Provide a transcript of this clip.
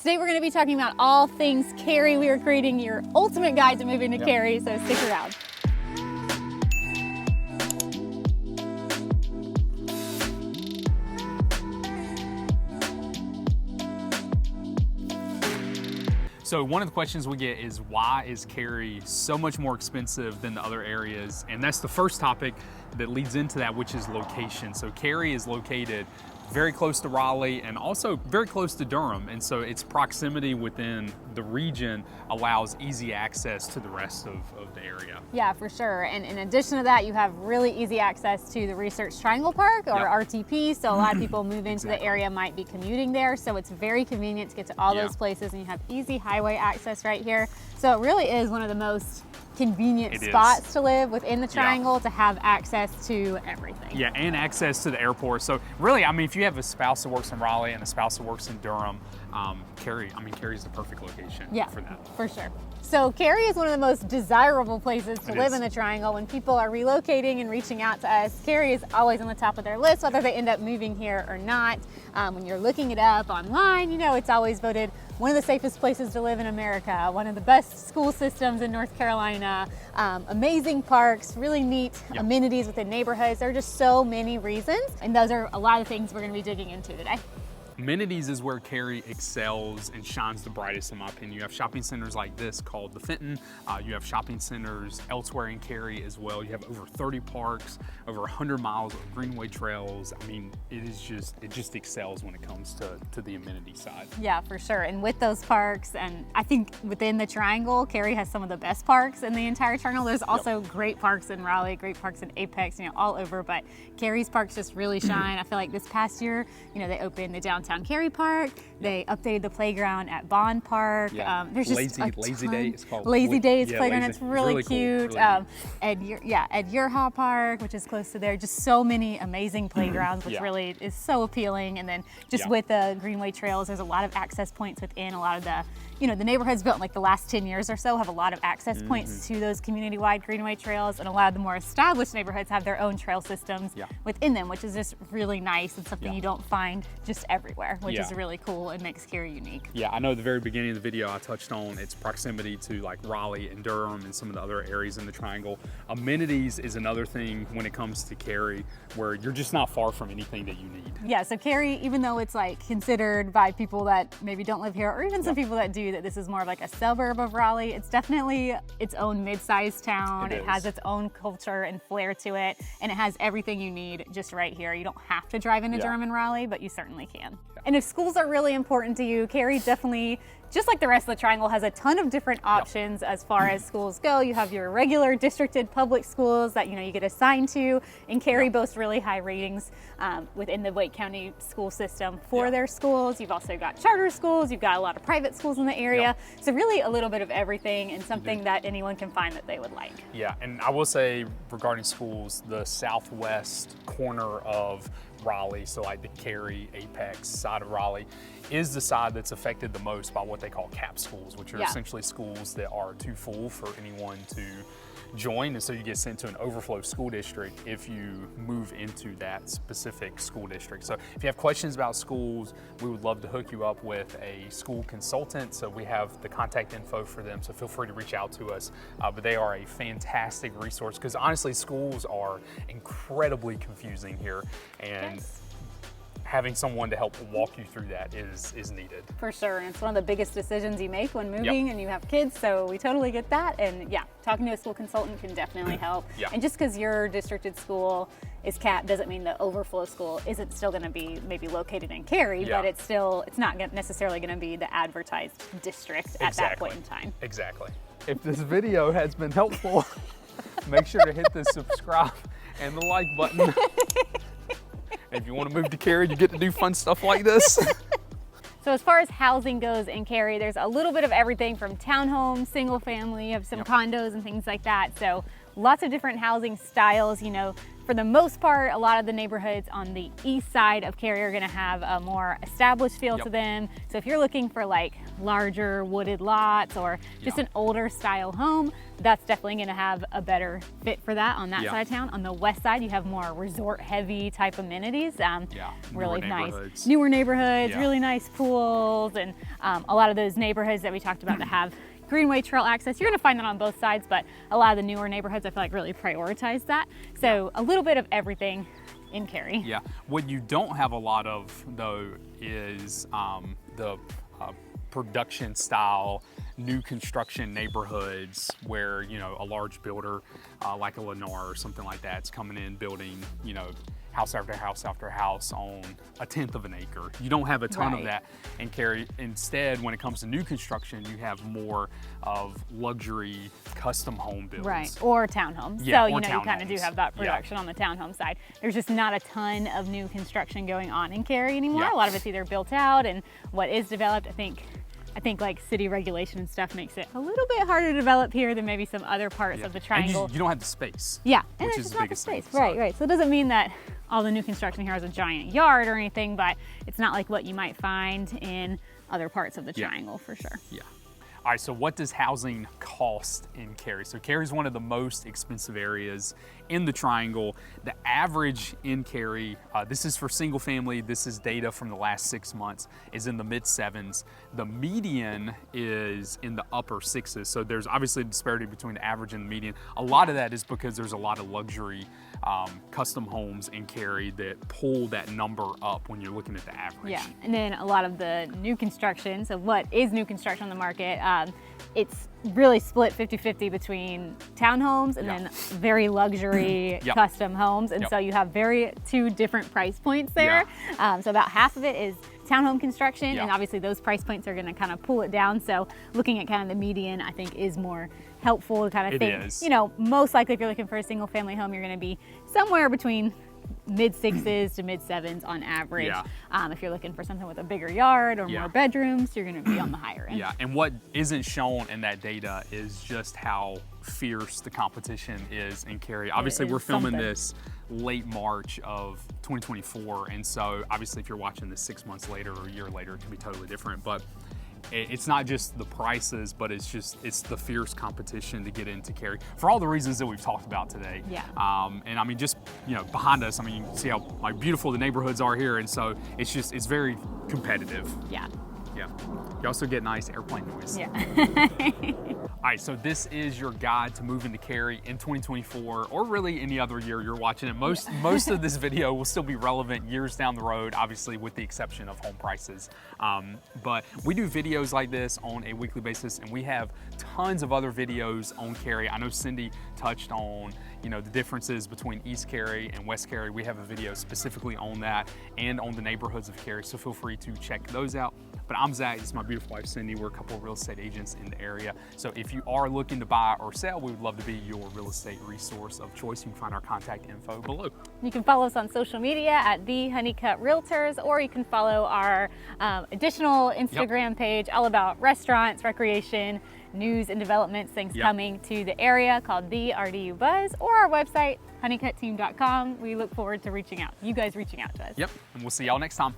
Today we're going to be talking about all things Cary. We are creating your ultimate guide to moving to Cary, so stick around. So one of the questions we get is, why is Cary so much more expensive than the other areas? And that's the first topic that leads into that, which is location. So Cary is located very close to Raleigh and also very close to Durham. And so its proximity within the region allows easy access to the rest of the area. Yeah, for sure. And in addition to that, you have really easy access to the Research Triangle Park, or RTP. So a lot of people move into the area might be commuting there. So it's very convenient to get to all those places, and you have easy highway access right here. So it really is one of the most convenient spots to live within the triangle, to have access to everything. Yeah, and access to the airport. So really, I mean, if you have a spouse that works in Raleigh and a spouse that works in Durham, Cary's the perfect location for that. For sure. So Cary is one of the most desirable places to live in the triangle. When people are relocating and reaching out to us, Cary is always on the top of their list, whether they end up moving here or not. When you're looking it up online, you know, it's always voted one of the safest places to live in America, one of the best school systems in North Carolina, amazing parks, really neat amenities within neighborhoods. There are just so many reasons, and those are a lot of things we're going to be digging into today. Amenities is where Cary excels and shines the brightest, in my opinion. You have shopping centers like this called the Fenton. You have shopping centers elsewhere in Cary as well. You have over 30 parks, over 100 miles of greenway trails. I mean, it just excels when it comes to the amenity side. Yeah, for sure. And with those parks, and I think within the triangle, Cary has some of the best parks in the entire triangle. There's also great parks in Raleigh, great parks in Apex, you know, all over, but Cary's parks just really shine. I feel like this past year, you know, they opened the downtown Cary Park. They updated the playground at Bond Park. There's just Lazy Day. It's called Lazy Days playground. It's really cute. Cool. Ed Yerha Park, which is close to there. Just so many amazing playgrounds, which really is so appealing. And then just with the greenway trails, there's a lot of access points within a lot of the, you know, the neighborhoods built in like the last 10 years or so have a lot of access points to those community-wide greenway trails, and a lot of the more established neighborhoods have their own trail systems within them, which is just really nice and something you don't find just everywhere, which is really cool and makes Cary unique. Yeah, I know at the very beginning of the video I touched on its proximity to like Raleigh and Durham and some of the other areas in the triangle. Amenities is another thing when it comes to Cary, where you're just not far from anything that you need. Yeah, so Cary, even though it's like considered by people that maybe don't live here, or even some people that do, that this is more of like a suburb of Raleigh, it's definitely its own mid-sized town. It has its own culture and flair to it, and it has everything you need just right here. You don't have to drive into Durham and Raleigh, but you certainly can. And if schools are really important to you, Cary definitely, just like the rest of the triangle, has a ton of different options as far as schools go. You have your regular districted public schools that you get assigned to, and Cary boasts really high ratings within the Wake County school system for their schools. You've also got charter schools, you've got a lot of private schools in the area. So really a little bit of everything, and something that anyone can find that they would like. Yeah, and I will say regarding schools, the southwest corner of Raleigh, so like the Cary, Apex side of Raleigh, is the side that's affected the most by what they call cap schools, which are essentially schools that are too full for anyone to join, and so you get sent to an overflow school district if you move into that specific school district. So if you have questions about schools, we would love to hook you up with a school consultant. So we have the contact info for them, so feel free to reach out to us. But they are a fantastic resource, because honestly, schools are incredibly confusing here, and having someone to help walk you through that is needed. For sure, and it's one of the biggest decisions you make when moving and you have kids, so we totally get that. And talking to a school consultant can definitely help. And just because your districted school is capped doesn't mean the overflow school isn't still going to be maybe located in Cary, but it's not necessarily going to be the advertised district at that point in time. Exactly. If this video has been helpful, make sure to hit the subscribe and the like button. If you want to move to Cary, you get to do fun stuff like this. So as far as housing goes in Cary, there's a little bit of everything from townhomes, single family, you have some condos and things like that. So lots of different housing styles. You know, for the most part, a lot of the neighborhoods on the east side of Cary are gonna have a more established feel to them. So if you're looking for like larger wooded lots or just an older style home, that's definitely gonna have a better fit for that on that side of town. On the west side, you have more resort heavy type amenities. Really nice, newer neighborhoods, really nice pools, and a lot of those neighborhoods that we talked about that have greenway trail access, you're gonna find that on both sides, but a lot of the newer neighborhoods I feel like really prioritize that. So a little bit of everything in Cary. Yeah, what you don't have a lot of though is the production style new construction neighborhoods where, you know, a large builder like a Lennar or something like that's coming in building, you know, house after house after house on 1/10 of an acre. You don't have a ton of that in Cary. Instead, when it comes to new construction, you have more of luxury custom home builds. Right, or townhomes. So, you know, you kind of do have that production on the townhome side. There's just not a ton of new construction going on in Cary anymore. A lot of it's either built out, and what is developed, I think like city regulation and stuff makes it a little bit harder to develop here than maybe some other parts of the triangle. And you don't have the space. Yeah, and it's just not the space. Right. So it doesn't mean that all the new construction here has a giant yard or anything, but it's not like what you might find in other parts of the triangle for sure. Yeah. All right, so what does housing cost in Cary? So Cary is one of the most expensive areas in the triangle. The average in Cary, this is for single family, this is data from the last 6 months, is in the mid-7s. The median is in the upper 6s. So there's obviously a disparity between the average and the median. A lot of that is because there's a lot of luxury custom homes in Cary that pull that number up when you're looking at the average. Yeah, and then a lot of the new construction, so what is new construction on the market, it's really split 50-50 between townhomes and then very luxury custom homes. And so you have two different price points there. So about half of it is townhome construction, and obviously those price points are going to kind of pull it down. So looking at kind of the median, I think, is more helpful to kind of think, you know, most likely if you're looking for a single family home, you're going to be somewhere between mid-6s to mid-7s on average. If you're looking for something with a bigger yard or more bedrooms, you're going to be on the higher end. And what isn't shown in that data is just how fierce the competition is in Cary. Obviously, we're filming this late March of 2024, and so obviously if you're watching this 6 months later or a year later, it could be totally different. But it's not just the prices, but it's the fierce competition to get into Cary for all the reasons that we've talked about today. And I mean, just, you know, behind us, I mean, you can see how like beautiful the neighborhoods are here, and so it's very competitive. You also get nice airplane noise. All right, so this is your guide to moving to Cary in 2024, or really any other year you're watching it. Most of this video will still be relevant years down the road, obviously with the exception of home prices. But we do videos like this on a weekly basis, and we have tons of other videos on Cary. I know Cindy touched on, you know, the differences between East Cary and West Cary. We have a video specifically on that and on the neighborhoods of Cary, so feel free to check those out. But I'm Zach, this is my beautiful wife Cindy. We're a couple of real estate agents in the area. So if you are looking to buy or sell, we would love to be your real estate resource of choice. You can find our contact info below. You can follow us on social media at the Honeycutt Realtors, or you can follow our additional Instagram page all about restaurants, recreation, news and developments, things coming to the area, called the RDU Buzz, or our website, honeycuttteam.com. We look forward to you guys reaching out to us. And we'll see y'all next time.